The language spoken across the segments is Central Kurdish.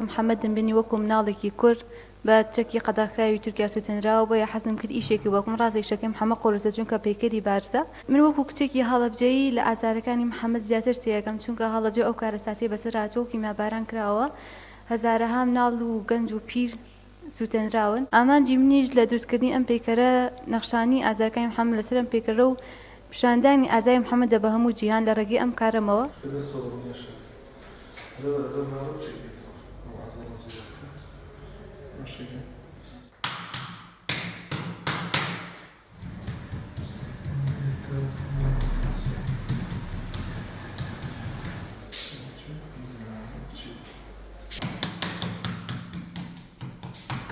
محەممەدم بنی وەکو مناڵێکی کورد بە چەکی قەداخراوی تورکیا سووتێنراوە بۆ یا حەزم کرد ئیشێکی وەکم ڕازێک شەکەم هەمە قۆرسە چونکە پەیکەری بارزە من وەکو کچێکی هەڵەبجەیی لە ئازارەکانی محەممەد زیاتر تێیەکەم چونکە هەڵەبجە ئەو کارەساتی بەسەر هاتووەکی ماباران کراوە هەزارەها مناڵ و گەنج و پیر سووتێنراون ئامانجی منیش لە دروستکردنی ئەم پەیکەرە نەخشانی ئازارەکانی محەممەد لەسەر ئەم پەیکەرە و پیشاندانی ئازای محەممەدە بە هەموو جیهان لە ڕێگەی ئەم کارەمەوە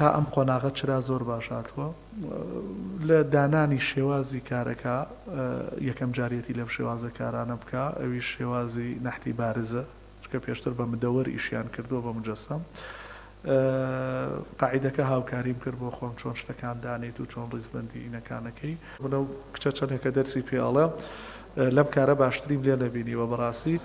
تا ئەم قۆناغە چرا زۆر باشاتوە لە دانانی شێوازی کارەکە یەکەم جارێتی لەم شێوازە کارانە بکە ئەوی شێوازی نەحتی بارزە چکە پێشتر بە مدەوەر ئیشیان کردووە بە مجەسەم قاعیدەکە هاوکاریم کرد بۆ خۆم چۆن شتەکان دانێت و چۆن ڕیزبەندی ئینەکانەکەی منە کچە چەندێکە دەرسی پێڵە لەم کارە باشتریم لێ نەبینیوە بەڕاستی